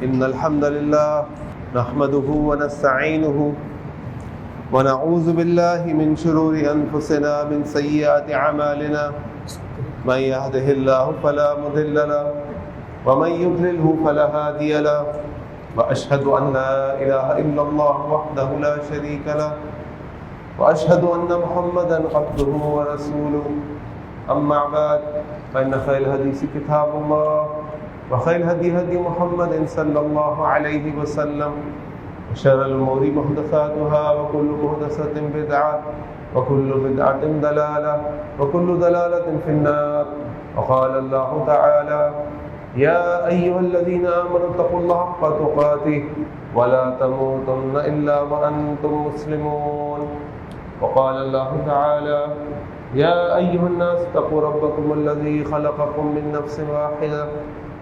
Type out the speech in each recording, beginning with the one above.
إن الحمد لله نحمده ونستعينه ونعوذ بالله من شرور أنفسنا من سيئات أعمالنا من يهده الله فلا مضل له ومن يضلله فلا هادي له وأشهد أن لا إله إلا الله وحده لا شريك له وأشهد أن محمدا عبده ورسوله أما بعد فإن خير الحديث كتاب الله وخير الهدي هدي محمد صلى الله عليه وسلم وشر الأمور محدثاتها وكل محدثة بدعة وكل بدعة ضلالة وكل ضلالة في النار. وقال الله تعالى يا أيها الذين آمنوا اتقوا الله حق تقاته ولا تموتن إلا وأنتم مسلمون. وقال الله تعالى يا أيها الناس اتقوا ربكم الذي خلقكم من نفس واحدة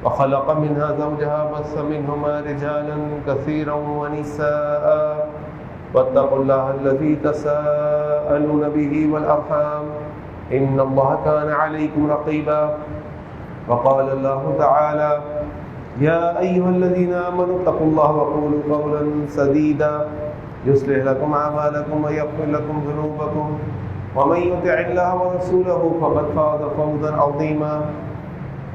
وخلق منها زوجها وبث منهما رجالا كثيرا ونساء واتقوا الله الذي تساءلون به والأرحام إن الله كان عليكم رقيبا. وقال الله تعالى يا أيها الذين آمنوا اتقوا الله وقولوا قولا سديدا يصلح لكم أعمالكم ويغفر لكم ذنوبكم ومن يطع الله ورسوله فقد فاز فوزا عظيما.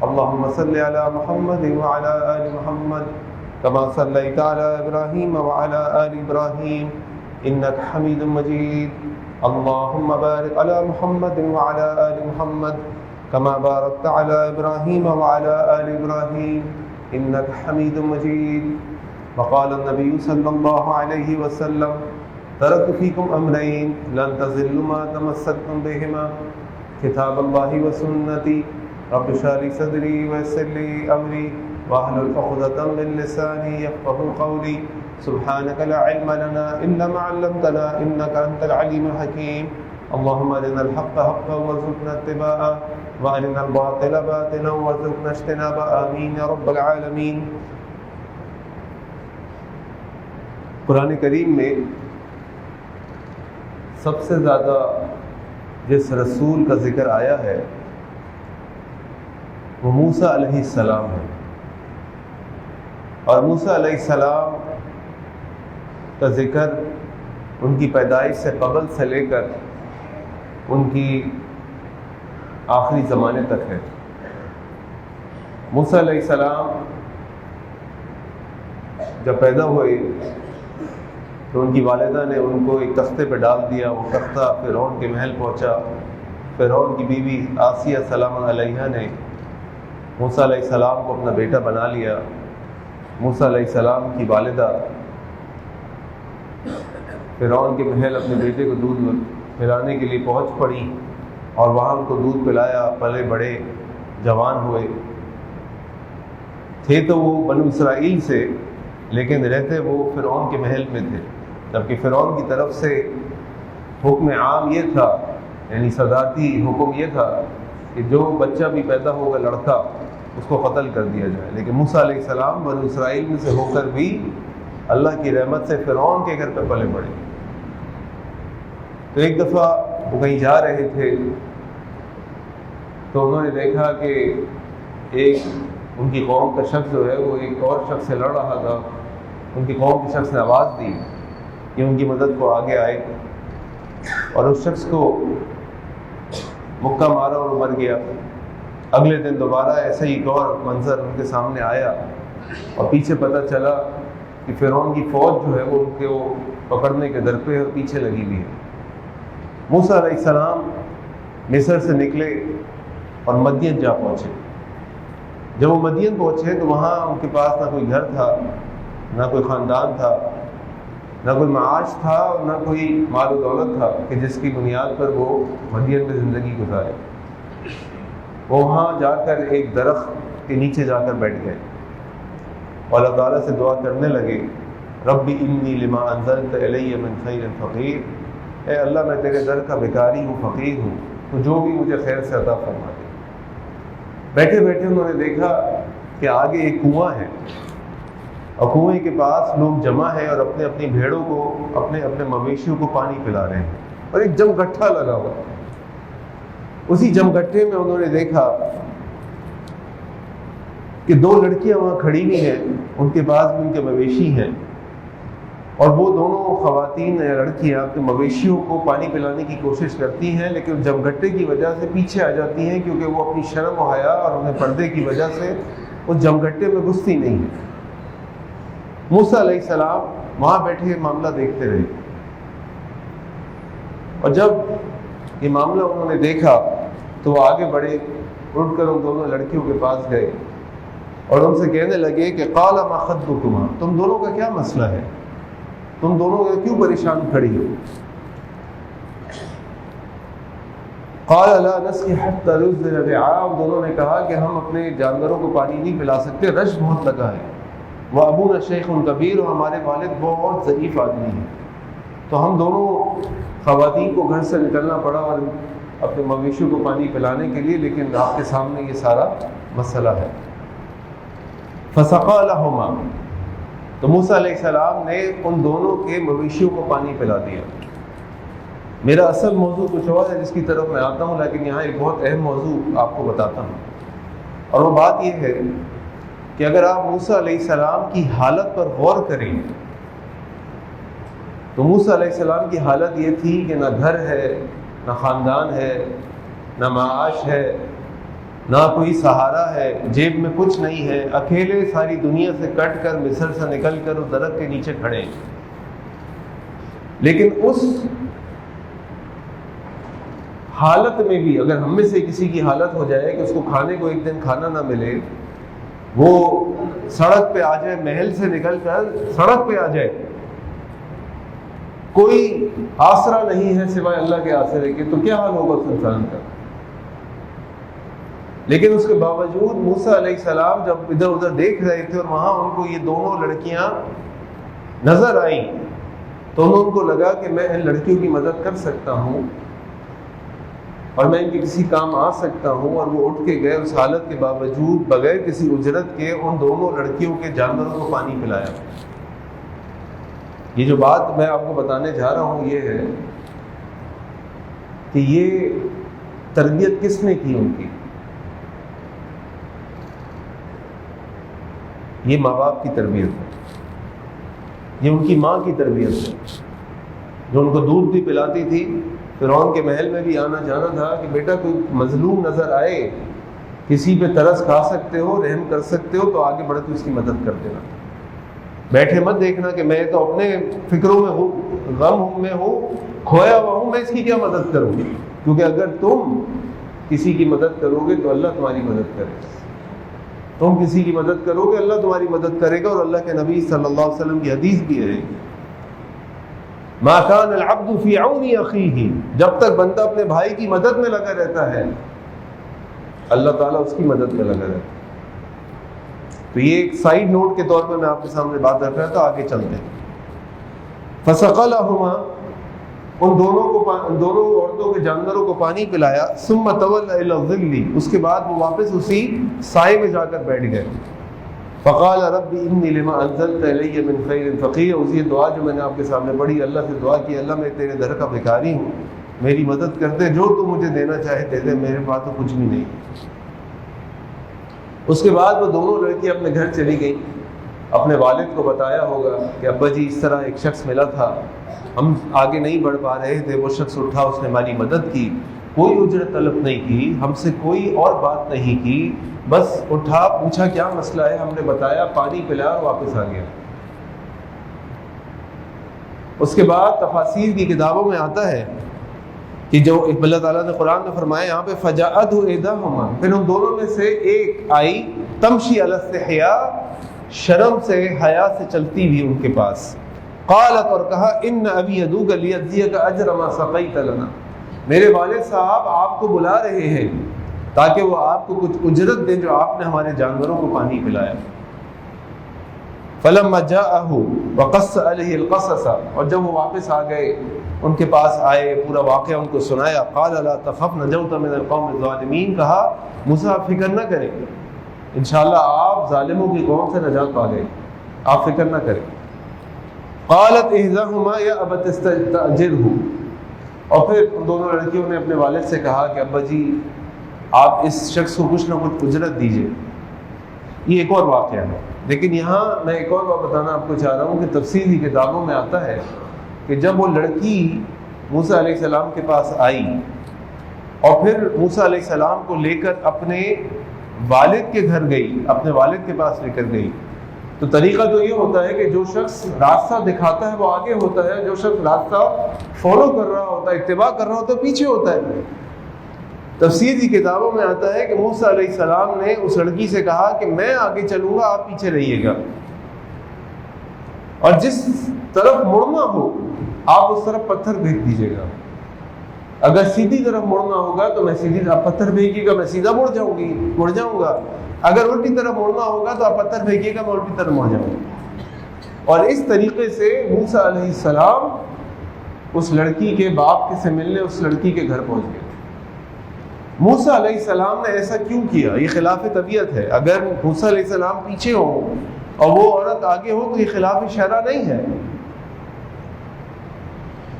اللهم صل على محمد وعلى آل محمد كما صليت على إبراهيم وعلى آل إبراهيم إنك حميد مجيد. اللهم بارك على محمد وعلى آل محمد كما باركت على إبراهيم وعلى آل إبراهيم إنك حميد مجيد. وقال النبي صلى الله عليه وسلم تركت فيكم أمرين لن تضلوا ما تمسكتم بهما كتاب الله وسنتي رب اشرح لي صدري ويسر لي أمري واحلل عقدة من لساني يفقهوا قولي. سبحانك لا علم لنا إلا ما علمتنا إنك أنت العليم الحكيم. اللهم أرنا الحق حقا وارزقنا اتباعه وأرنا الباطل باطلا وارزقنا اجتنابه آمين يا رب العالمين. قرآن کریم میں سب سے زیادہ جس رسول کا ذکر آیا ہے وہ موسیٰ علیہ السلام ہے، اور موسیٰ علیہ السلام کا ذکر ان کی پیدائش سے قبل سے لے کر ان کی آخری زمانے تک ہے. موسیٰ علیہ السلام جب پیدا ہوئے تو ان کی والدہ نے ان کو ایک تختے پہ ڈال دیا. وہ تختہ فرعون کے محل پہنچا. فرعون کی بیوی آسیہ سلام علیہا نے موسیٰ علیہ السلام کو اپنا بیٹا بنا لیا. موسیٰ علیہ السلام کی والدہ فرعون کے محل اپنے بیٹے کو دودھ پلانے کے لیے پہنچ پڑی اور وہاں ان کو دودھ پلایا. پلے بڑے، جوان ہوئے. تھے تو وہ بنو اسرائیل سے، لیکن رہتے وہ فرعون کے محل میں تھے، جبکہ فرعون کی طرف سے حکم عام یہ تھا، یعنی صدارتی حکم یہ تھا کہ جو بچہ بھی پیدا ہوگا لڑکا اس کو قتل کر دیا جائے. لیکن موسیٰ علیہ السلام بنو اسرائیل میں سے ہو کر بھی اللہ کی رحمت سے فرعون کے گھر پہ پلے بڑھے. تو ایک دفعہ وہ کہیں جا رہے تھے تو انہوں نے دیکھا کہ ایک ان کی قوم کا شخص جو ہے وہ ایک اور شخص سے لڑ رہا تھا. ان کی قوم کے شخص نے آواز دی کہ ان کی مدد کو آگے آئے، اور اس شخص کو مکہ مارا اور مر گیا. اگلے دن دوبارہ ایسا ہی ایک اور منظر ان کے سامنے آیا اور پیچھے پتہ چلا کہ فرعون کی فوج جو ہے وہ ان کے پکڑنے کے در پہ اور پیچھے لگی ہوئی ہے. موسیٰ علیہ السلام مصر سے نکلے اور مدین جا پہنچے. جب وہ مدین پہنچے تو وہاں ان کے پاس نہ کوئی گھر تھا، نہ کوئی خاندان تھا، نہ کوئی معاش تھا، اور نہ کوئی مال و دولت تھا کہ جس کی بنیاد پر وہ مدین میں زندگی گزارے. وہ وہاں جا کر ایک درخت کے نیچے جا کر بیٹھ گئے اور اللہ تعالیٰ سے دعا کرنے لگے رب انی لما انزلت الی من خیر فقیر. اے اللہ میں تیرے در کا بھکاری ہوں، فقیر ہوں، تو جو بھی مجھے خیر سے عطا فرما دے. بیٹھے بیٹھے انہوں نے دیکھا کہ آگے ایک کنواں ہے اور کنویں کے پاس لوگ جمع ہیں اور اپنے اپنی بھیڑوں کو، اپنے اپنے مویشیوں کو پانی پلا رہے ہیں، اور ایک جم گٹھا لگا ہوا. اسی جم گٹھے میں انہوں نے دیکھا کہ دو لڑکیاں وہاں کھڑی ہوئی ہیں، ان کے پاس بھی ان کے مویشی ہیں، اور وہ دونوں خواتین یا لڑکیاں اپنے مویشیوں کو پانی پلانے کی کوشش کرتی ہیں، لیکن جمگھٹے کی وجہ سے پیچھے آ جاتی ہیں، کیونکہ وہ اپنی شرم و حیا اور انہیں پردے کی وجہ سے اس جمگھٹے میں گھستی نہیں ہیں۔ موسیٰ علیہ السلام وہاں بیٹھے معاملہ دیکھتے رہے، اور جب یہ معاملہ انہوں نے دیکھا تو وہ آگے بڑھے، اٹھ کر ان دونوں لڑکیوں کے پاس گئے اور ان سے کہنے لگے کہ قال ما خطبکما، تم دونوں کا کیا مسئلہ ہے، تم دونوں کا کیوں پریشان کھڑی ہو؟ قال لا نسقي حتى يصدر الرعاء، دونوں نے کہا کہ ہم اپنے جانوروں کو پانی نہیں پلا سکتے، رش بہت لگا ہے، وابونا شیخ کبیر، اور ہمارے والد بہت ضعیف آدمی ہیں، تو ہم دونوں خواتین کو گھر سے نکلنا پڑا اور اپنے مویشیوں کو پانی پلانے کے لیے، لیکن آپ کے سامنے یہ سارا مسئلہ ہے۔ فسقى لهما، تو موسیٰ علیہ السلام نے ان دونوں کے مویشیوں کو پانی پلا دیا۔ میرا اصل موضوع کچھ اور ہے جس کی طرف میں آتا ہوں، لیکن یہاں ایک بہت اہم موضوع آپ کو بتاتا ہوں، اور وہ بات یہ ہے کہ اگر آپ موسیٰ علیہ السلام کی حالت پر غور کریں تو موسیٰ علیہ السلام کی حالت یہ تھی کہ نہ گھر ہے، نہ خاندان ہے، نہ معاش ہے، نہ کوئی سہارا ہے، جیب میں کچھ نہیں ہے، اکیلے ساری دنیا سے کٹ کر مصر سے نکل کر اس درخت کے نیچے کھڑے ہیں۔ لیکن اس حالت میں بھی اگر ہم میں سے کسی کی حالت ہو جائے کہ اس کو کھانے کو ایک دن کھانا نہ ملے، وہ سڑک پہ آ جائے، محل سے نکل کر سڑک پہ آ جائے، کوئی آسرا نہیں ہے سوائے اللہ کے آسرے کے، تو کیا حال ہوگا اس انسان کا؟ لیکن اس کے باوجود موسیٰ علیہ السلام جب ادھر ادھر دیکھ رہے تھے اور وہاں ان کو یہ دونوں لڑکیاں نظر آئیں، تو ان کو لگا کہ میں ان لڑکیوں کی مدد کر سکتا ہوں اور میں ان کے کسی کام آ سکتا ہوں، اور وہ اٹھ کے گئے، اس حالت کے باوجود بغیر کسی اجرت کے ان دونوں لڑکیوں کے جانوروں کو پانی پلایا۔ یہ جو بات میں آپ کو بتانے جا رہا ہوں یہ ہے کہ یہ تربیت کس نے کی ان کی؟ یہ ماں باپ کی تربیت ہے، یہ ان کی ماں کی تربیت ہے، جو ان کو دودھ بھی پلاتی تھی۔ فرعون کے محل میں بھی آنا جانا تھا کہ بیٹا کوئی مظلوم نظر آئے، کسی پہ ترس کھا سکتے ہو، رحم کر سکتے ہو، تو آگے بڑھ کے اس کی مدد کر دینا، بیٹھے مت دیکھنا کہ میں تو اپنے فکروں میں ہوں، غم میں ہوں، کھویا ہوا ہوں، میں اس کی کیا مدد کروں گی؟ کیونکہ اگر تم کسی کی مدد کرو گے تو اللہ تمہاری مدد کرے گا، تم کسی کی مدد کرو گے اللہ تمہاری مدد کرے گا۔ اور اللہ کے نبی صلی اللہ علیہ وسلم کی حدیث بھی ہے، ما کان العبد فی عون اخیہ، جب تک بندہ اپنے بھائی کی مدد میں لگا رہتا ہے اللہ تعالیٰ اس کی مدد میں لگا رہتا ہے۔ تو یہ ایک سائیڈ نوٹ کے طور پر میں آپ کے سامنے بات رکھ رہا تھا، آگے چلتے ہیں۔ فسقى لهما، ان دونوں عورتوں کے جانوروں کو پانی پلایا، ثم تولى الى الظل، اس کے بعد وہ واپس اسی سائے میں جا کر بیٹھ گئے۔ فقال رب انی لما انزلت الی من خیر فقیر، اسی دعا جو میں نے آپ کے سامنے پڑھی، اللہ سے دعا کی اللہ میں تیرے در کا بھکاری ہوں، میری مدد کر دے، جو تو مجھے دینا چاہے دے دے، میرے پاس تو کچھ بھی نہیں۔ اس کے بعد وہ دونوں لڑکی اپنے گھر چلی گئی، اپنے والد کو بتایا ہوگا کہ ابا جی اس طرح ایک شخص ملا تھا، ہم آگے نہیں بڑھ پا رہے تھے، وہ شخص اٹھا، اس نے ہماری مدد کی، کوئی اجرت طلب نہیں کی، ہم سے کوئی اور بات نہیں کی، بس اٹھا، پوچھا کیا مسئلہ ہے، ہم نے بتایا، پانی پلایا اور واپس آ گیا۔ اس کے بعد تفاسیر کی کتابوں میں آتا ہے کہ جو اللہ تعالیٰ نے قرآن میں فرمایا یہاں پہ فجاءته احداهما، پھر ان دونوں میں سے ایک آئی، تمشی علی الاستحیاء، شرم سے، حیا سے چلتی ہوئی ان کے پاس، قالت، اور کہا، ان ابی یدعوک لیجزیک اجر ما سقیت لنا، میرے والد صاحب آپ کو بلا رہے ہیں تاکہ وہ آپ کو کچھ اجرت دیں جو آپ نے ہمارے جانوروں کو پانی پلایا۔ فلما جاءه وقص علیہ القصص، اور جب وہ واپس آ گئے، ان کے پاس آئے، پورا واقعہ ان کو سنایا، قال لا تخف نجوت من القوم الظالمین، کہا موسیٰ آپ فکر نہ کریں، انشاءاللہ آپ ظالموں کی قوم سے نجات پا گئے، آپ فکر نہ کریں۔ قالت احداهما یا ابت استاجرہ، اور پھر ان دونوں لڑکیوں نے اپنے والد سے کہا کہ ابا جی آپ اس شخص کو کچھ نہ کچھ اجرت دیجئے، یہ ایک اور واقعہ ہے. لیکن یہاں میں ایک اور بات بتانا آپ کو چاہ رہا ہوں کہ تفصیلی کتابوں میں آتا ہے کہ جب وہ لڑکی موسیٰ علیہ السلام کے پاس آئی اور پھر موسیٰ علیہ السلام کو لے کر اپنے والد کے گھر گئی، اپنے والد کے پاس لے کر گئی، تو طریقہ تو یہ ہوتا ہے کہ جو شخص راستہ دکھاتا ہے وہ آگے ہوتا ہے، جو شخص راستہ فالو کر رہا ہوتا ہے، اتباع کر رہا ہوتا ہے، پیچھے ہوتا ہے. تفسیر کی کتابوں میں آتا ہے کہ موسیٰ علیہ السلام نے اس لڑکی سے کہا کہ میں آگے چلوں گا، آپ پیچھے رہیے گا، اور جس طرف مڑنا ہو آپ اس طرف پتھر بھیج دیجیے گا. اگر سیدھی طرف مڑنا ہوگا تو میں سیدھی طرف پتھر بھیجیے گا، میں سیدھا مڑ جاؤں گا. اگر الٹی طرف مڑنا ہوگا تو آپ پتھر بھیجیے گا، میں الٹی طرف مڑ جاؤں گا. اور اس طریقے سے موسیٰ علیہ السلام اس لڑکی کے باپ سے ملنے اس لڑکی کے گھر پہنچ گئے. موسیٰ علیہ السلام نے ایسا کیوں کیا؟ یہ خلاف طبیعت ہے. اگر موسیٰ علیہ السلام پیچھے ہوں اور وہ عورت آگے ہو تو یہ خلاف شرع نہیں ہے.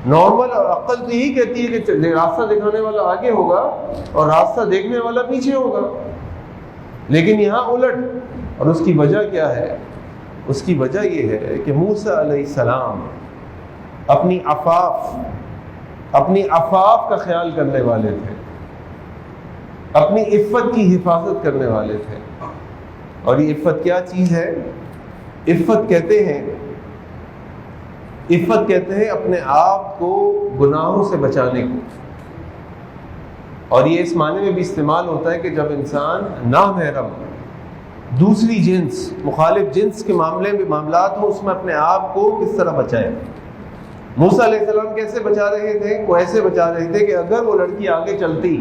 نارمل عقل تو یہی کہتی ہے کہ راستہ دکھانے والا آگے ہوگا اور راستہ دیکھنے والا پیچھے ہوگا، لیکن یہاں الٹ. اور اس کی وجہ کیا ہے؟ اس کی وجہ یہ ہے کہ موسیٰ علیہ السلام اپنی عفاف کا خیال کرنے والے تھے، اپنی عفت کی حفاظت کرنے والے تھے. اور یہ عفت کیا چیز ہے؟ عفت کہتے ہیں اپنے آپ کو گناہوں سے بچانے کو. اور یہ اس معنی میں بھی استعمال ہوتا ہے کہ جب انسان نامحرم دوسری جنس مخالف جنس کے معاملات ہوں اس میں اپنے آپ کو کس طرح بچائے. موسیٰ علیہ السلام کیسے بچا رہے تھے؟ وہ ایسے بچا رہے تھے کہ اگر وہ لڑکی آگے چلتی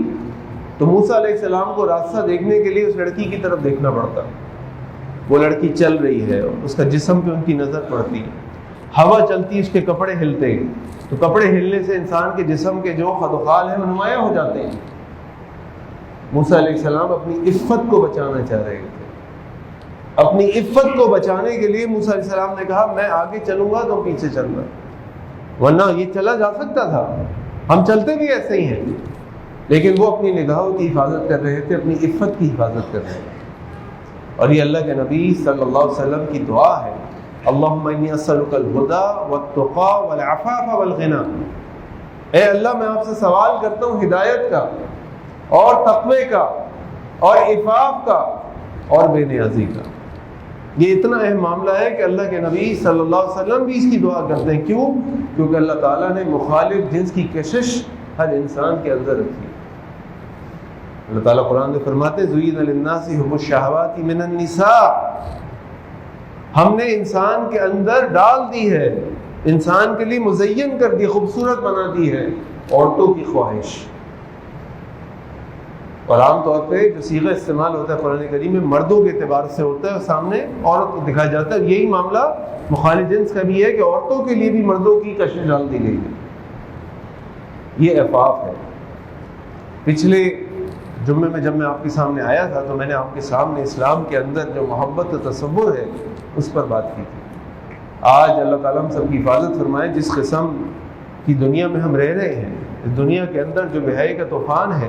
تو موسیٰ علیہ السلام کو راستہ دیکھنے کے لیے اس لڑکی کی طرف دیکھنا پڑتا. وہ لڑکی چل رہی ہے، اس کا جسم پہ ان کی نظر پڑتی، ہوا چلتی، اس کے کپڑے ہلتے، تو کپڑے ہلنے سے انسان کے جسم کے جو خد و خال ہیں وہ نمایاں ہو جاتے ہیں. موسیٰ علیہ السلام اپنی عفت کو بچانا چاہ رہے تھے. اپنی عفت کو بچانے کے لیے موسیٰ علیہ السلام نے کہا میں آگے چلوں گا تو پیچھے چلنا، ورنہ یہ چلا جا سکتا تھا، ہم چلتے بھی ایسے ہی ہیں. لیکن وہ اپنی نگاہوں کی حفاظت کر رہے تھے، اپنی عفت کی حفاظت کر رہے تھے. اور یہ اللہ کے نبی صلی اللہ علیہ وسلم کی دعا ہے، اللہم انی اسألک الہدی والتقی والعفاف والغنی. اے اللہ میں آپ سے سوال کرتا ہوں ہدایت کا اور تقوی کا اور عفاف کا اور بے نیازی کا. یہ اتنا اہم معاملہ ہے کہ اللہ کے نبی صلی اللہ علیہ وسلم بھی اس کی دعا کرتے ہیں. کیوں؟ کیونکہ اللہ تعالیٰ نے مخالف جنس کی کشش ہر انسان کے اندر رکھی. اللہ تعالیٰ قرآن میں فرماتے ہیں زُیِّنَ لِلنَّاسِ حُبُّ الشَّهَوَاتِ مِنَ النِّسَاءِ. ہم نے انسان کے اندر ڈال دی ہے، انسان کے لیے مزین کر دی، خوبصورت بنا دی ہے عورتوں کی خواہش. اور عام طور پہ جو صیغہ استعمال ہوتا ہے قرآن کریم میں مردوں کے اعتبار سے ہوتا ہے اور سامنے عورت کو دکھایا جاتا ہے. یہی معاملہ مخالف جنس کا بھی ہے کہ عورتوں کے لیے بھی مردوں کی کشش ڈال دی گئی ہے. یہ عفاف ہے. پچھلے جمعے میں جب میں آپ کے سامنے آیا تھا تو میں نے آپ کے سامنے اسلام کے اندر جو محبت و تصور ہے اس پر بات کی تھی. آج اللہ تعالیٰ ہم سب کی حفاظت فرمائے. جس قسم کی دنیا میں ہم رہ رہے ہیں، اس دنیا کے اندر جو بے حیائی کا طوفان ہے،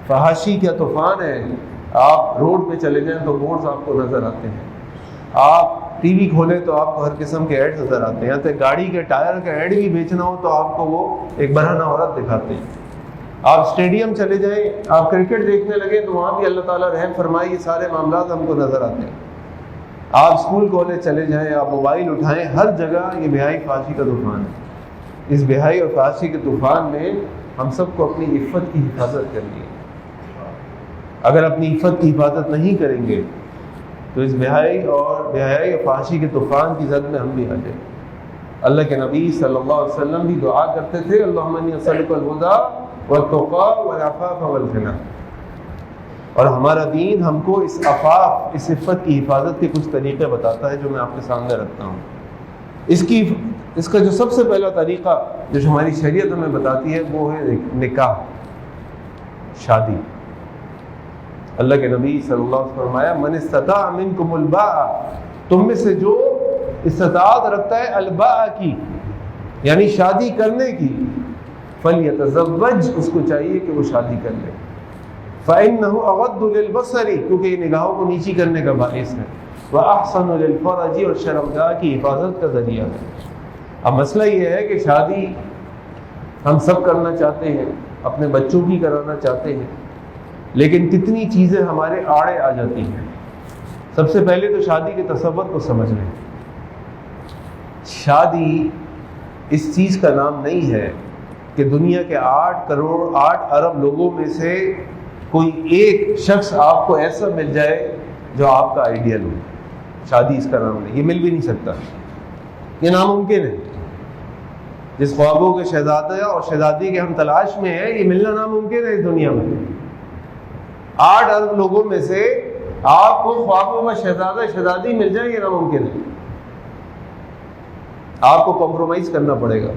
فحاشی کا طوفان ہے. آپ روڈ پہ چلے جائیں تو بورڈز آپ کو نظر آتے ہیں، آپ ٹی وی کھولیں تو آپ کو ہر قسم کے ایڈ نظر آتے ہیں. یہاں تک گاڑی کے ٹائر کا ایڈ بھی بیچنا ہو تو آپ کو وہ ایک برہنہ عورت دکھاتے ہیں. آپ اسٹیڈیم چلے جائیں، آپ کرکٹ دیکھنے لگے تو وہاں بھی اللہ تعالیٰ رحم فرمائے یہ سارے معاملات ہم کو نظر آتے ہیں. آپ اسکول کالج چلے جائیں، آپ موبائل اٹھائیں، ہر جگہ یہ بے-حیائی فحاشی کا طوفان ہے. اس بے-حیائی اور فحاشی کے طوفان میں ہم سب کو اپنی عفت کی حفاظت کرنی ہے. اگر اپنی عفت کی حفاظت نہیں کریں گے تو اس بے-حیائی اور فحاشی کے طوفان کی زد میں ہم بھی آ جائیں. اللہ کے نبی صلی اللہ علیہ وسلم بھی دعا کرتے تھے اللہم انی اسألک الہدی والتقی والعفاف والغنی. اور ہمارا دین ہم کو اس عفاف، اس عفت کی حفاظت کے کچھ طریقے بتاتا ہے جو میں آپ کے سامنے رکھتا ہوں. اس کا جو سب سے پہلا طریقہ جو ہماری شریعت ہمیں بتاتی ہے وہ ہے نکاح، شادی. اللہ کے نبی صلی اللہ علیہ وسلم فرمایا من استطاع منکم الباء، تم میں سے جو استطاعت رکھتا ہے الباء کی یعنی شادی کرنے کی، فلیتزوج، اس کو چاہیے کہ وہ شادی کر لے. فإنه أغض للبصر، کیونکہ یہ نگاہوں کو نیچی کرنے کا باعث ہے، وأحسن للفرج، اور شرمگاہ کی حفاظت کا ذریعہ ہے۔ اب مسئلہ یہ ہے کہ شادی ہم سب کرنا چاہتے ہیں، اپنے بچوں کی کرانا چاہتے ہیں، لیکن کتنی چیزیں ہمارے آڑے آ جاتی ہیں۔ سب سے پہلے تو شادی کے تصور کو سمجھ لیں۔ شادی اس چیز کا نام نہیں ہے کہ دنیا کے 8 ارب لوگوں میں سے کوئی ایک شخص آپ کو ایسا مل جائے جو آپ کا آئیڈیل ہو۔ شادی اس کا نام نہیں، یہ مل بھی نہیں سکتا، یہ ناممکن ہے۔ جس خوابوں کے شہزادہ اور شہزادی کے ہم تلاش میں ہیں، یہ ملنا ناممکن ہے اس دنیا میں۔ 8 ارب لوگوں میں سے آپ کو خوابوں کا شہزادہ شہزادی مل جائے، یہ ناممکن ہے۔ آپ کو کمپرومائز کرنا پڑے گا،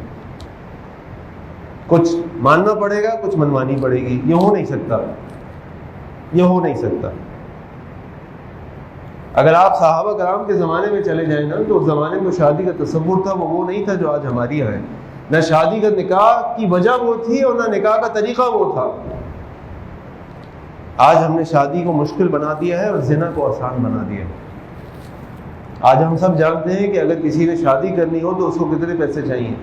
کچھ ماننا پڑے گا، کچھ منوانی پڑے گی۔ یہ ہو نہیں سکتا، یہ ہو نہیں سکتا۔ اگر آپ صحابہ کرام کے زمانے میں چلے جائیں نا، تو اس زمانے میں شادی کا تصور تھا وہ نہیں تھا جو آج ہماری یہاں ہے۔ نہ شادی کا نکاح کی وجہ وہ تھی اور نہ نکاح کا طریقہ وہ تھا۔ آج ہم نے شادی کو مشکل بنا دیا ہے اور زنا کو آسان بنا دیا ہے۔ آج ہم سب جانتے ہیں کہ اگر کسی نے شادی کرنی ہو تو اس کو کتنے پیسے چاہیے،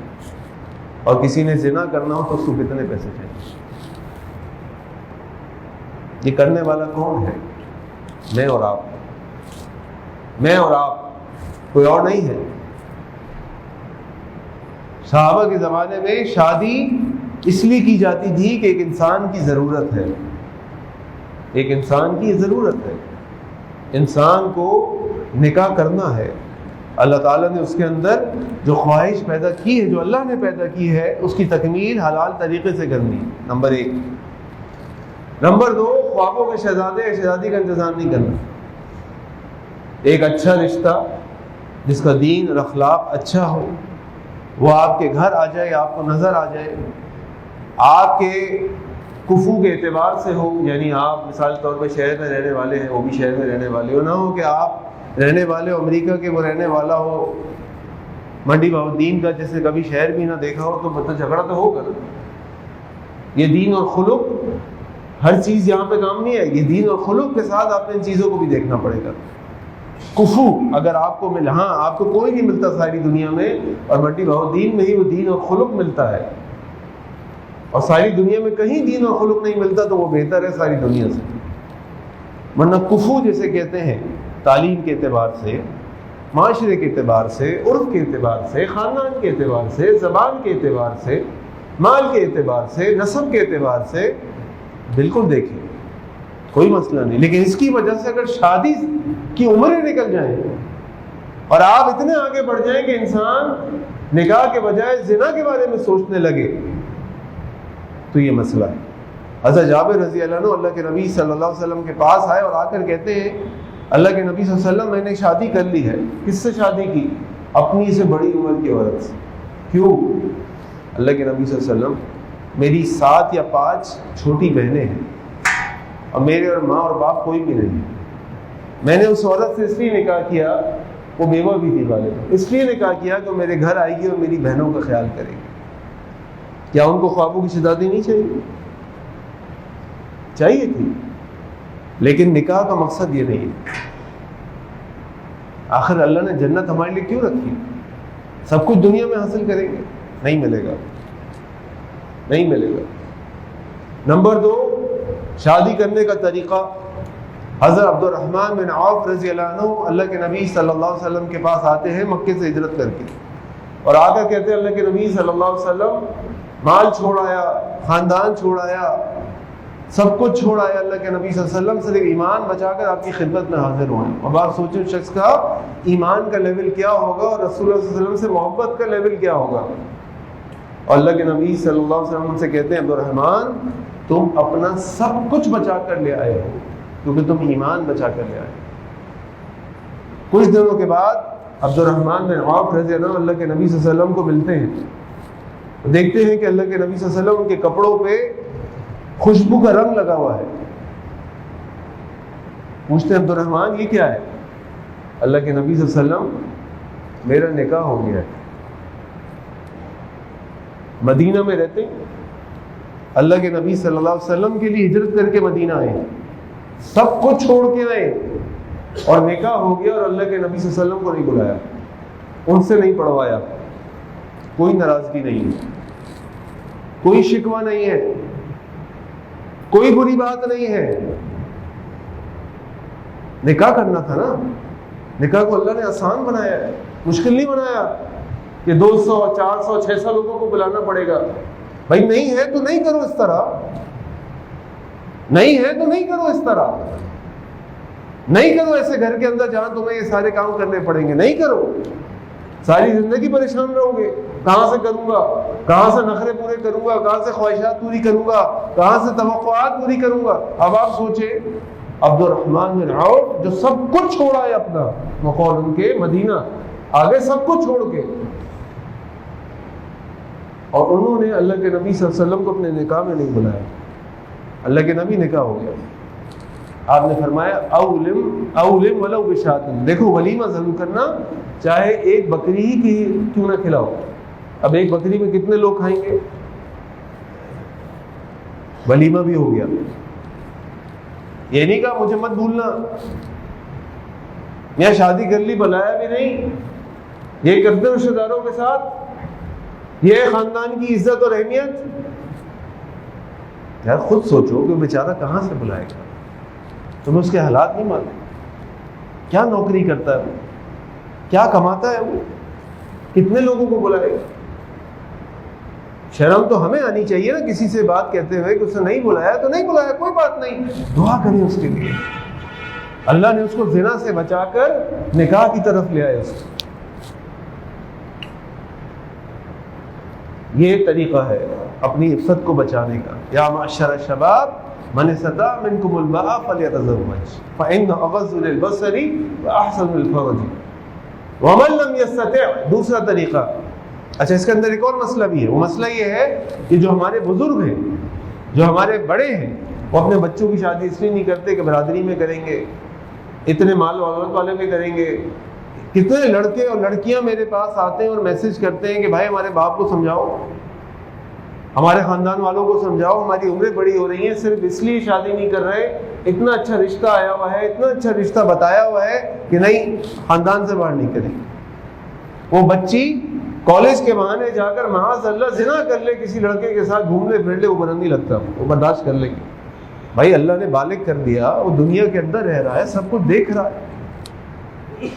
اور کسی نے زنا کرنا ہو تو اس کو کتنے پیسے چاہیے۔ یہ کرنے والا کون ہے؟ میں اور آپ، میں اور آپ، کوئی اور نہیں ہے۔ صحابہ کے زمانے میں شادی اس لیے کی جاتی تھی کہ ایک انسان کی ضرورت ہے، ایک انسان کی ضرورت ہے، انسان کو نکاح کرنا ہے۔ اللہ تعالیٰ نے اس کے اندر جو خواہش پیدا کی ہے، جو اللہ نے پیدا کی ہے، اس کی تکمیل حلال طریقے سے کرنی ہے، نمبر 1۔ نمبر 2، خوابوں کے شہزادے یا شہزادی کا انتظام نہیں کرنا۔ ایک اچھا رشتہ جس کا دین اور اخلاق اچھا ہو، وہ آپ کے گھر آ جائے، آپ کو نظر آ جائے، آپ کے کفو کے اعتبار سے ہو، یعنی آپ مثال طور پہ شہر میں رہنے والے ہیں، وہ بھی شہر میں رہنے والے ہو، نہ ہو کہ آپ رہنے والے امریکہ کے، وہ رہنے والا ہو منڈی بہاؤالدین کا، جیسے کبھی شہر بھی نہ دیکھا ہو، تو مطلب جھگڑا تو ہوگا نا۔ یہ دین اور خلق، ہر چیز یہاں پہ کام نہیں آئے گی، دین اور خلق کے ساتھ آپ نے ان چیزوں کو بھی دیکھنا پڑے گا۔ کفو اگر آپ کو مل، ہاں آپ کو کوئی نہیں ملتا ساری دنیا میں، اور منڈی بہاؤالدین میں ہی وہ دین اور خلق ملتا ہے، اور ساری دنیا میں کہیں دین اور خلق نہیں ملتا تو وہ بہتر ہے ساری دنیا سے۔ ورنہ کفو جیسے کہتے ہیں، تعلیم کے اعتبار سے، معاشرے کے اعتبار سے، عرف کے اعتبار سے، خاندان کے اعتبار سے، زبان کے اعتبار سے، مال کے اعتبار سے، نسب کے اعتبار سے، بالکل دیکھیں کوئی مسئلہ نہیں، لیکن اس کی وجہ سے اگر شادی کی عمریں نکل جائیں اور آپ اتنے آگے بڑھ جائیں کہ انسان نکاح کے بجائے زنا کے بارے میں سوچنے لگے، تو یہ مسئلہ ہے۔ حضرت جابر رضی اللہ عنہ اللہ کے نبی صلی اللہ علیہ وسلم کے پاس آئے اور آ کر کہتے ہیں، اللہ کے نبی صلی اللہ علیہ وسلم میں نے شادی کر لی ہے۔ کس سے شادی کی؟ اپنی سے بڑی عمر کی عورت سے۔ کیوں؟ اللہ کے نبی صلی اللہ علیہ وسلم، میری 7 یا 5 چھوٹی بہنیں ہیں، اور میرے اور ماں اور باپ کوئی بھی نہیں۔ میں نے اس عورت سے اس لیے نکاح کیا، وہ بیوہ بھی تھی غالباً، اس لیے نکاح کیا کہ وہ میرے گھر آئے گی اور میری بہنوں کا خیال کرے گی۔ کیا ان کو خوابوں کی شہزادی نہیں چاہیے؟ چاہیے تھی، لیکن نکاح کا مقصد یہ نہیں ہے۔ آخر اللہ نے جنت ہمارے لیے کیوں رکھی؟ سب کچھ دنیا میں حاصل کریں گے؟ نہیں ملے گا، نہیں ملے گا۔ نمبر 2، شادی کرنے کا طریقہ۔ حضرت عبد الرحمن بن عوف رضی اللہ عنہ اللہ کے نبی صلی اللہ علیہ وسلم کے پاس آتے ہیں مکے سے ہجرت کر کے، اور آ کر کہتے ہیں اللہ کے نبی صلی اللہ علیہ وسلم، مال چھوڑ آیا، خاندان چھوڑ آیا، سب کچھ چھوڑ آیا، اللہ کے نبی صلی اللہ علیہ وسلم صرف ایمان بچا کر آپ کی خدمت میں حاضر ہوئے۔ اب آپ سوچیں شخص کا ایمان کا لیول کیا ہوگا اور رسول اللہ صلی اللہ علیہ وسلم سے محبت کا لیول کیا ہوگا۔ اور اللہ کے نبی صلی اللہ علیہ وسلم سے کہتے ہیں، عبد الرحمن تم اپنا سب کچھ بچا کر لے آئے ہو، کیونکہ تم ایمان بچا کر لے آئے۔ کچھ دنوں کے بعد عبد الرحمن بن عوف رضی اللہ عنہ اللہ کے نبی صلی اللہ علیہ وسلم کو ملتے ہیں، دیکھتے ہیں کہ اللہ کے نبی صلی اللہ علیہ وسلم کے کپڑوں پہ خوشبو کا رنگ لگا ہوا ہے۔ پوچھتے ہیں عبد الرحمن یہ کیا ہے؟ اللہ کے نبی صلی اللہ علیہ وسلم، میرا نکاح ہو گیا ہے، مدینہ میں رہتے ہیں، اللہ کے نبی صلی اللہ علیہ وسلم کے لیے ہجرت کر کے مدینہ آئے، سب کچھ چھوڑ کے آئے، اور نکاح ہو گیا اور اللہ کے نبی صلی اللہ علیہ وسلم کو نہیں بلایا، ان سے نہیں پڑھوایا، کوئی ناراضگی نہیں ہے، کوئی شکوہ نہیں ہے، کوئی بری بات نہیں ہے۔ نکاح کرنا تھا نا، نکاح کو اللہ نے آسان بنایا ہے، مشکل نہیں بنایا کہ 200 400 600 لوگوں کو بلانا پڑے گا۔ بھائی نہیں ہے تو نہیں کرو اس طرح، نہیں ہے تو نہیں کرو اس طرح، نہیں کرو ایسے گھر کے اندر جہاں تمہیں یہ سارے کام کرنے پڑیں گے، نہیں کرو، ساری زندگی پریشان رہو گے، کہاں سے کروں گا، کہاں سے نخرے پورے کروں گا، کہاں سے خواہشات پوری کروں گا، کہاں سے توقعات پوری کروں گا۔ اب آپ سوچیں عبد الرحمن بن عوف جو سب کچھ چھوڑا ہے اپنا، مقول ان کے مدینہ آگے سب کچھ چھوڑ کے، اور انہوں نے اللہ کے نبی صلی اللہ علیہ وسلم کو اپنے نکاح میں نہیں بلایا۔ اللہ کے نبی نکاح ہو گیا، آپ نے فرمایا اولم ولو بشات، دیکھو ولیمہ ضرور کرنا، چاہے ایک بکری ہی کی کیوں نہ کھلاؤ۔ اب ایک بکری میں کتنے لوگ کھائیں گے؟ ولیمہ بھی ہو گیا۔ یہ نہیں کہا مجھے مت بھولنا، یا شادی کر لی بلایا بھی نہیں، یہ کرتے رشتہ داروں کے ساتھ، یہ خاندان کی عزت اور اہمیت۔ یار خود سوچو کہ بیچارہ کہاں سے بلائے گا، تمہیں اس کے حالات نہیں معلوم، کیا نوکری کرتا ہے وہ، کیا کماتا ہے وہ، کتنے لوگوں کو بلائے گا۔ شرم تو ہمیں آنی چاہیے نا کسی سے بات کہتے ہوئے کہ اس نے نہیں بلایا تو نہیں بلایا، کوئی بات نہیں، دعا کریں اس کے لیے، اللہ نے اس کو زنا سے بچا کر نکاح کی طرف لے آئے اس کو۔ یہ طریقہ ہے اپنی عفت کو بچانے کا۔ یا معشر الشباب من استطاع منکم الباء فلیتزوج فإن اغض للبصر واحسن للفرج ومن لم يستطع، دوسرا طریقہ۔ اچھا اس کے اندر ایک اور مسئلہ بھی ہے، وہ مسئلہ یہ ہے کہ جو ہمارے بزرگ ہیں، جو ہمارے بڑے ہیں، وہ اپنے بچوں کی شادی اس لیے نہیں کرتے کہ برادری میں کریں گے، اتنے مال و دولت والے میں کریں گے۔ کتنے لڑکے اور لڑکیاں میرے پاس آتے ہیں اور میسج کرتے ہیں کہ بھائی ہمارے باپ کو سمجھاؤ، ہمارے خاندان والوں کو سمجھاؤ، ہماری عمریں بڑی ہو رہی ہیں، صرف اس لیے شادی نہیں کر رہے، اتنا اچھا رشتہ آیا ہوا ہے، اتنا اچھا رشتہ بتایا ہوا ہے کہ نہیں خاندان سے باہر نہیں کریں۔ وہ بچی کالج کے بہانے جا کر معاذ اللہ زنا کر لے کسی لڑکے کے ساتھ، گھومنے پھر لے، وہ برا نہیں لگتا، وہ برداشت کر لے گی۔ بھائی اللہ نے بالغ کر دیا، وہ دنیا کے اندر رہ رہا ہے، سب کچھ دیکھ رہا ہے،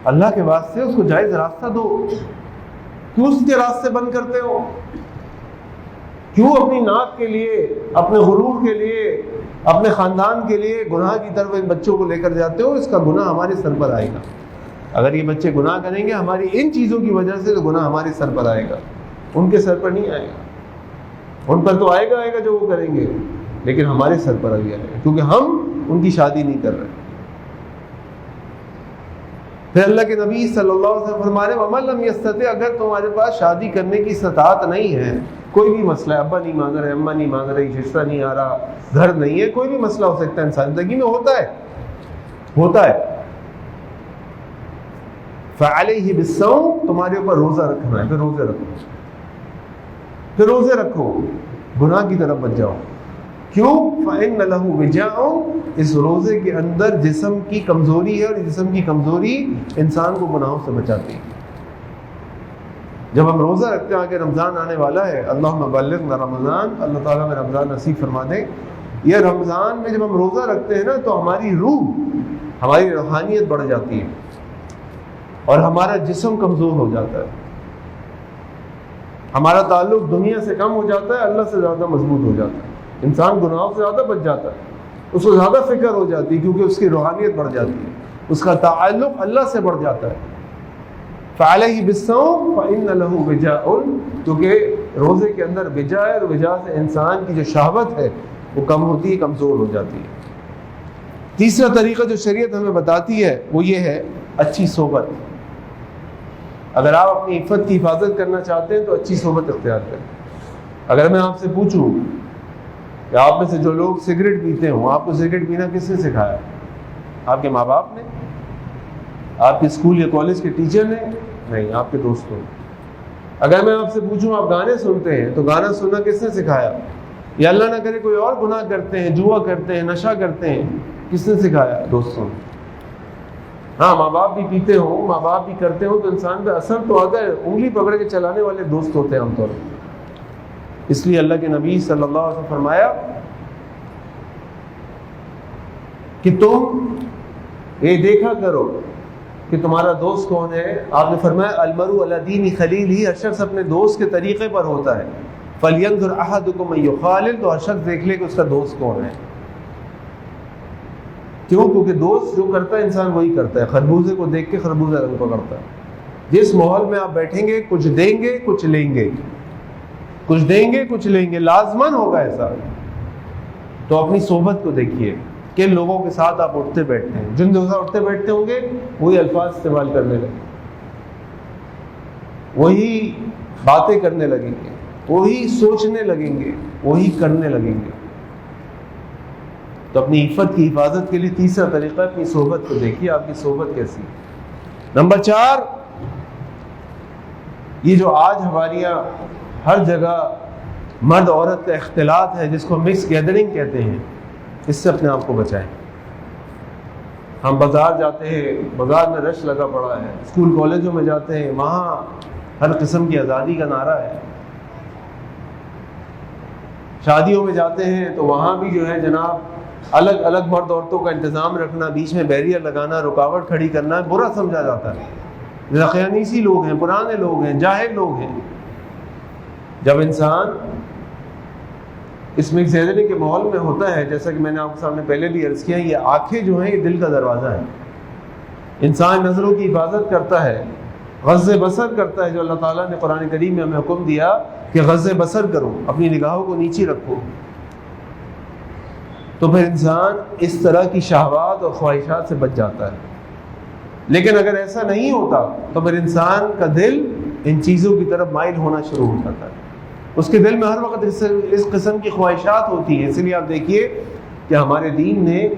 اللہ کے واسطے اس کو جائز راستہ دو، کیوں اس کے راستے بند کرتے ہو؟ کیوں اپنی ناک کے لیے، اپنے غرور کے لیے، اپنے خاندان کے لیے گناہ کی طرف ان بچوں کو لے کر جاتے ہو؟ اس کا گناہ ہمارے سر پر آئے گا۔ اگر یہ بچے گناہ کریں گے ہماری ان چیزوں کی وجہ سے، تو گناہ ہمارے سر پر آئے گا، ان کے سر پر نہیں آئے گا۔ ان پر تو آئے گا جو وہ کریں گے، لیکن ہمارے سر پر آ گیا ہے کیونکہ ہم ان کی شادی نہیں کر رہے۔ پھر اللہ کے نبی صلی اللہ علیہ وسلم فرما رہے وَمَن لَمْ يَسْتَطِعْ، اگر تمہارے پاس شادی کرنے کی استطاعت نہیں ہے، کوئی بھی مسئلہ ہے، ابا نہیں مانگ رہے، اماں نہیں مانگ رہی، رشتہ نہیں آ رہا، گھر نہیں ہے، کوئی بھی مسئلہ ہو سکتا ہے، انسان زندگی میں ہوتا ہے، فَعَلَيْهِ بِالصَّوْمِ، تمہارے اوپر روزہ رکھنا ہے، پھر روزے رکھو، گناہ کی طرف بچ جاؤ۔ کیوں؟ فَإِنَّ لَهُ وِجَاءٌ، اس روزے کے اندر جسم کی کمزوری ہے، اور جسم کی کمزوری انسان کو گناہوں سے بچاتی ہے۔ جب ہم روزہ رکھتے ہیں، آگے رمضان آنے والا ہے، اللہم بلغنا رمضان، اللہ تعالیٰ میں رمضان نصیب فرما دے۔ یہ رمضان میں جب ہم روزہ رکھتے ہیں نا، تو ہماری روح، ہماری روحانیت بڑھ جاتی ہے، اور ہمارا جسم کمزور ہو جاتا ہے، ہمارا تعلق دنیا سے کم ہو جاتا ہے، اللہ سے زیادہ مضبوط ہو جاتا ہے، انسان گناہوں سے زیادہ بچ جاتا ہے، اس کو زیادہ فکر ہو جاتی ہے، کیونکہ اس کی روحانیت بڑھ جاتی ہے، اس کا تعلق اللہ سے بڑھ جاتا ہے۔ فَعَلَيْهِ بِالصَّوْمِ فَإِنَّ لَهُ وِجَاءٌ، کیونکہ روزے کے اندر وجا ہے، اور وجا سے انسان کی جو شہوت ہے وہ کم ہوتی ہے، کمزور ہو جاتی ہے۔ تیسرا طریقہ جو شریعت ہمیں بتاتی ہے وہ یہ ہے اچھی صحبت۔ اگر آپ اپنی عفت کی حفاظت کرنا چاہتے ہیں تو اچھی صحبت اختیار کریں۔ اگر میں آپ سے پوچھوں کہ آپ میں سے جو لوگ سگریٹ پیتے ہوں، آپ کو سگریٹ پینا کس نے سکھایا؟ آپ کے ماں باپ نے؟ آپ کے اسکول یا کالج کے ٹیچر نے؟ نہیں، آپ کے دوستوں نے۔ اگر میں آپ سے پوچھوں آپ گانے سنتے ہیں تو گانا سننا کس نے سکھایا؟ یا اللہ نہ کرے کوئی اور گناہ کرتے ہیں، جوا کرتے ہیں، نشہ کرتے ہیں، کس نے سکھایا؟ دوستوں نے۔ ہاں ماں باپ بھی پیتے ہوں، ماں باپ بھی کرتے ہوں تو انسان پہ اثر تو آتا ہے، انگلی پکڑ کے چلانے والے دوست ہوتے ہیں عام طور پر۔ اس لیے اللہ کے نبی صلی اللہ علیہ وسلم فرمایا کہ تم یہ دیکھا کرو کہ تمہارا دوست کون ہے۔ آپ نے فرمایا المرء علی دین خلیلہ، ہر شخص اپنے دوست کے طریقے پر ہوتا ہے۔ فلینظر احدکم من یخالل، تو ہر شخص دیکھ لے کہ اس کا دوست کون ہے۔ کیوں؟ کیونکہ دوست جو کرتا ہے انسان وہی کرتا ہے۔ خربوزے کو دیکھ کے خربوزہ رنگ پکڑتا ہے۔ جس ماحول میں آپ بیٹھیں گے کچھ دیں گے کچھ لیں گے، کچھ دیں گے کچھ لیں گے، لازماً ہوگا ایسا۔ تو اپنی صحبت کو دیکھیے، کن لوگوں کے ساتھ آپ اٹھتے بیٹھتے ہیں۔ جن لوگوں کے ساتھ اٹھتے بیٹھتے ہوں گے وہی الفاظ استعمال کرنے لگیں، وہی باتیں کرنے لگیں گے، وہی سوچنے لگیں گے، وہی کرنے لگیں گے۔ تو اپنی عفت کی حفاظت کے لیے تیسرا طریقہ، اپنی صحبت کو دیکھیے، آپ کی صحبت کیسی ہے۔ نمبر 4، یہ جو آج ہمارے یہاں ہر جگہ مرد عورت کا اختلاط ہے، جس کو مکس گیدرنگ کہتے ہیں، اس سے اپنے آپ کو بچائیں۔ ہم بازار جاتے ہیں، بازار میں رش لگا پڑا ہے، اسکول کالجوں میں جاتے ہیں، وہاں ہر قسم کی آزادی کا نعرہ ہے۔ شادیوں میں جاتے ہیں تو وہاں بھی جو ہے جناب الگ الگ مرد عورتوں کا انتظام رکھنا، بیچ میں بیریئر لگانا، رکاوٹ کھڑی کرنا برا سمجھا جاتا ہے۔ رقیانیسی لوگ ہیں، پرانے لوگ ہیں، جاہل لوگ ہیں۔ جب انسان اس مکس گیدرنگ کے ماحول میں ہوتا ہے، جیسا کہ میں نے آپ کے سامنے پہلے بھی عرض کیا، یہ آنکھیں جو ہیں یہ دل کا دروازہ ہے۔ انسان نظروں کی حفاظت کرتا ہے، غض بصر کرتا ہے، جو اللہ تعالیٰ نے قرآن کریم میں ہمیں حکم دیا کہ غض بصر کرو، اپنی نگاہوں کو نیچے رکھو۔ تو پھر انسان اس طرح کی شہوات اور خواہشات سے بچ جاتا ہے۔ لیکن اگر ایسا نہیں ہوتا تو پھر انسان کا دل ان چیزوں کی طرف مائل ہونا شروع ہو جاتا ہے، اس کے دل میں ہر وقت اس قسم کی خواہشات ہوتی ہیں۔ اس لیے آپ دیکھیے کہ ہمارے دین نے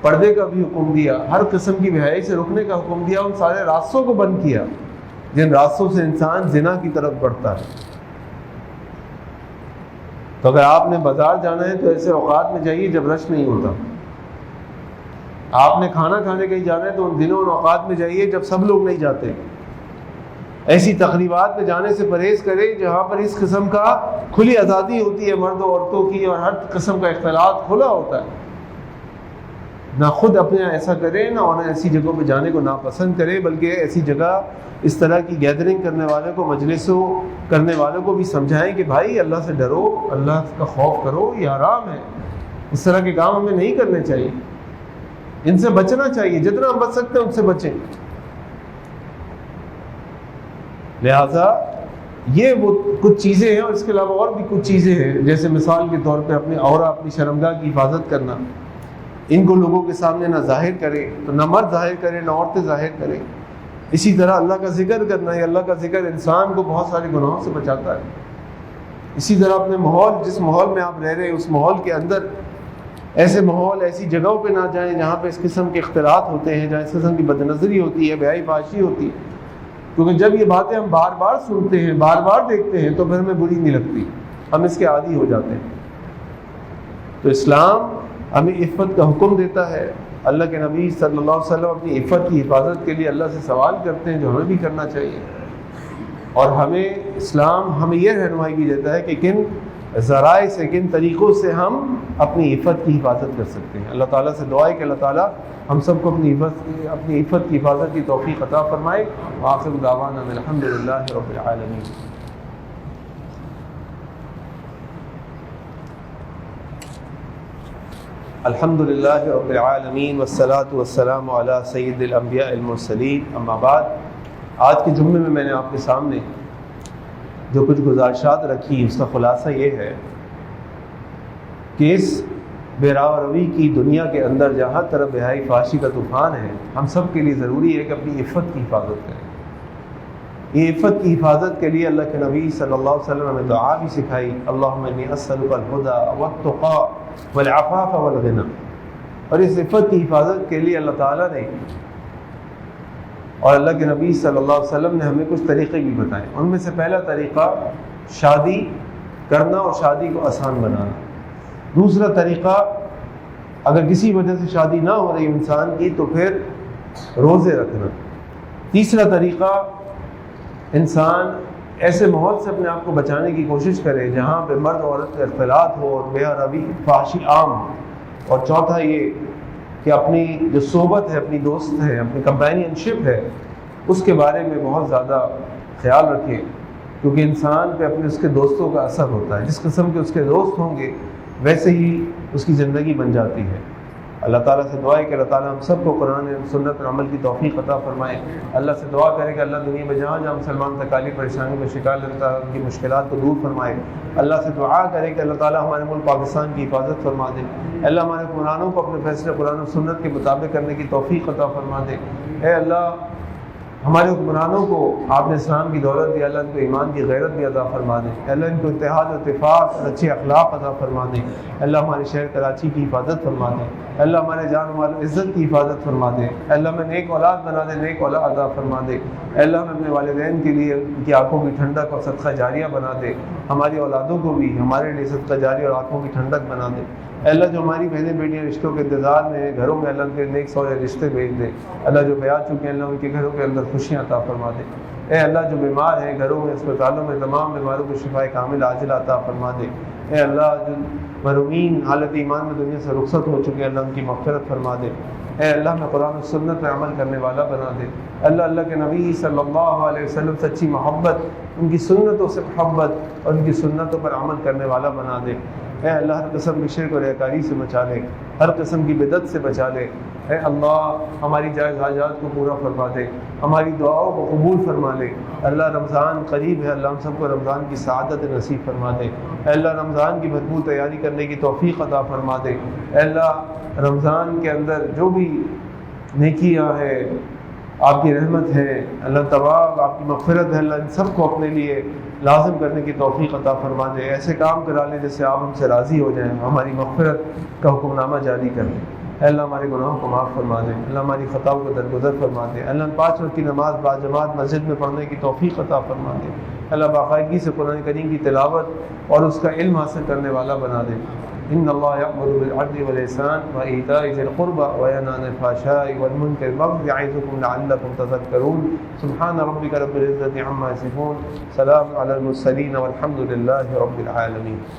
پردے کا بھی حکم دیا، ہر قسم کی بے حیائی سے رکنے کا حکم دیا، ان سارے راستوں کو بند کیا جن راستوں سے انسان زنا کی طرف بڑھتا ہے۔ تو اگر آپ نے بازار جانا ہے تو ایسے اوقات میں جائیے جب رش نہیں ہوتا۔ آپ نے کھانا کھانے کہیں جانا ہے تو ان دنوں اور اوقات میں جائیے جب سب لوگ نہیں جاتے۔ ایسی تقریبات میں جانے سے پرہیز کریں جہاں پر اس قسم کا کھلی آزادی ہوتی ہے مرد و عورتوں کی، اور ہر قسم کا اختلاط کھلا ہوتا ہے۔ نہ خود اپنے ایسا کریں، نہ اور ایسی جگہوں پہ جانے کو ناپسند کریں، بلکہ ایسی جگہ اس طرح کی گیدرنگ کرنے والوں کو، مجلسوں کرنے والوں کو بھی سمجھائیں کہ بھائی اللہ سے ڈرو، اللہ کا خوف کرو، یہ حرام ہے، اس طرح کے کام ہمیں نہیں کرنے چاہیے، ان سے بچنا چاہیے، جتنا ہم بچ سکتے ہیں ان سے بچیں۔ لہٰذا یہ وہ کچھ چیزیں ہیں، اور اس کے علاوہ اور بھی کچھ چیزیں ہیں، جیسے مثال کے طور پہ اپنے عورت، اپنی شرمگاہ کی حفاظت کرنا۔ ان کو لوگوں کے سامنے نہ ظاہر کرے، تو نہ مرد ظاہر کرے نہ عورتیں ظاہر کریں۔ اسی طرح اللہ کا ذکر کرنا ہے، اللہ کا ذکر انسان کو بہت سارے گناہوں سے بچاتا ہے۔ اسی طرح اپنے ماحول، جس ماحول میں آپ رہ رہے ہیں اس ماحول کے اندر ایسے ماحول، ایسی جگہوں پہ نہ جائیں جہاں پہ اس قسم کے اختلاط ہوتے ہیں، جہاں اس قسم کی بدنظری ہوتی ہے، بے حیائی فحاشی ہوتی ہے، کیونکہ جب یہ باتیں ہم بار بار سنتے ہیں، بار بار دیکھتے ہیں، تو پھر ہمیں بری نہیں لگتی، ہم اس کے عادی ہو جاتے ہیں۔ تو اسلام ہمیں عفت کا حکم دیتا ہے۔ اللہ کے نبی صلی اللہ علیہ وسلم اپنی عفت کی حفاظت کے لیے اللہ سے سوال کرتے ہیں، جو ہمیں بھی کرنا چاہیے۔ اور ہمیں اسلام ہمیں یہ رہنمائی بھی دیتا ہے کہ کن ذرائع سے، کن طریقوں سے ہم اپنی عفت کی حفاظت کر سکتے ہیں۔ اللہ تعالیٰ سے دعا ہے کہ اللہ تعالیٰ ہم سب کو اپنی عفت کی حفاظت کی توفیق عطا فرمائے۔ وآخر دعوانا الحمدللہ رب العالمین۔ الحمدللہ رب العالمین والصلاة والسلام علی سید الانبیاء المرسلین، اما بعد۔ آج کے جمعے میں نے آپ کے سامنے جو کچھ گزارشات رکھی، اس کا خلاصہ یہ ہے کہ اس بے راہ روی کی دنیا کے اندر جہاں طرف بے حیائی فحاشی کا طوفان ہے، ہم سب کے لیے ضروری ہے کہ اپنی عفت کی حفاظت کریں۔ یہ عفت کی حفاظت کے لیے اللہ کے نبی صلی اللہ علیہ وسلم نے دعا بھی سکھائی، اللہم انی اسألک الہدی والتقی والعفاف والغنی۔ اور اس عفت کی حفاظت کے لیے اللہ تعالیٰ نے اور اللہ کے نبی صلی اللہ علیہ وسلم نے ہمیں کچھ طریقے بھی بتائے۔ ان میں سے پہلا طریقہ شادی کرنا اور شادی کو آسان بنانا۔ دوسرا طریقہ، اگر کسی وجہ سے شادی نہ ہو رہی انسان کی تو پھر روزے رکھنا۔ تیسرا طریقہ، انسان ایسے ماحول سے اپنے آپ کو بچانے کی کوشش کرے جہاں پہ مرد عورت کا اختلاط ہو اور بے حرابی فحاشی عام ہو۔ اور چوتھا یہ کہ اپنی جو صحبت ہے، اپنی دوست ہے، اپنی کمپینین شپ ہے، اس کے بارے میں بہت زیادہ خیال رکھے، کیونکہ انسان پہ اپنے اس کے دوستوں کا اثر ہوتا ہے۔ جس قسم کے اس کے دوست ہوں گے ویسے ہی اس کی زندگی بن جاتی ہے۔ اللہ تعالیٰ سے دعا ہے کہ اللہ تعالیٰ ہم سب کو قرآن و سنت پر عمل کی توفیق عطا فرمائے۔ اللہ سے دعا کرے کہ اللہ دنیا میں جہاں جہاں مسلمان تکالیف پریشانی کا شکار رہتا ہے ان کی مشکلات کو دور فرمائے۔ اللہ سے دعا کرے کہ اللہ تعالیٰ ہمارے ملک پاکستان کی حفاظت فرما دے۔ اللہ ہمارے حکمرانوں کو اپنے فیصلے قرآن و سنت کے مطابق کرنے کی توفیق عطا فرما دے۔ اے اللہ ہمارے حکمرانوں کو آپ نے اسلام کی دولت دی، اللہ ان کو ایمان کی غیرت بھی عطا فرما دے۔ اللہ ان کو اتحاد و اتفاق اور اچھے اخلاق عطا فرما دے۔ اللہ ہمارے شہر کراچی کی حفاظت فرما دے۔ اللہ ہمارے جان و مال و عزت کی حفاظت فرما دے۔ اللہ ہمیں نیک اولاد بنا دے، نیک اولاد عطا فرما دے۔ اللہ ہمیں اپنے والدین کے لیے ان کی آنکھوں کی ٹھنڈک اور صدقہ جاریہ بنا دے۔ ہماری اولادوں کو بھی ہمارے لیے صدقہ جاریہ اور آنکھوں کی ٹھنڈک بنا دے۔ اللہ جو ہماری بہنیں بیٹیاں رشتوں کے انتظار میں ہیں، گھروں میں اللہ ان کے نیک سولے رشتے بھیج دے۔ اللہ جو بیاہ چکے ہیں اللہ ان کے گھروں کے اندر خوشیاں عطا فرما دے۔ اے اللہ جو بیمار ہیں گھروں میں، اسپتالوں میں، تمام بیماروں کو شفاء کامل عاجل عطا فرما دے۔ اے اللہ جو مرحومین حالت ایمان میں دنیا سے رخصت ہو چکے ہیں اللہ ان کی مغفرت فرما دے۔ اے اللہ میں قرآن و سنت پر عمل کرنے والا بنا دے۔ اللہ کے نبی صلی اللہ علیہ وسلم سچی محبت، ان کی سنتوں سے محبت اور ان کی سنتوں پر عمل کرنے والا بنا دے۔ اے اللہ ہر قسم کی شرک و ریاکاری سے بچا لے، ہر قسم کی بدعت سے بچا لے۔ اے اللہ ہماری جائز حاجات کو پورا فرما دے، ہماری دعاؤں کو قبول فرما لے۔ اللہ رمضان قریب ہے، اللہ ہم سب کو رمضان کی سعادت نصیب فرما دے۔ اے اللہ رمضان کی بھرپور تیاری کرنے کی توفیق عطا فرما دے۔ اے اللہ رمضان کے اندر جو بھی نیکیاں ہیں، آپ کی رحمت ہے، اللہ تبارک آپ کی مغفرت ہے، اللہ ان سب کو اپنے لیے لازم کرنے کی توفیق عطا فرما دے۔ ایسے کام کرا لیں جس سے آپ ہم سے راضی ہو جائیں، ہماری مغفرت کا حکم نامہ جاری کر دیں۔ اے اللہ ہمارے گناہوں کو معاف فرما دے، اللہ ہماری خطاؤں کو درگزر فرما دے۔ اللہ 5 وقت کی نماز باجماعت مسجد میں پڑھنے کی توفیق عطا فرما دے۔ اللہ باقاعدگی سے قرآن کریم کی تلاوت اور اس کا علم حاصل کرنے والا بنا دے۔ ان اللہ یأمر بالعدل والإحسان وإیتاء ذی القربى وینہی عن الفحشاء والمنکر والبغی یعظکم لعلکم تذکرون۔ سبحان ربک رب العزة عما یصفون، سلام علی المرسلین والحمد للہ رب العالمین۔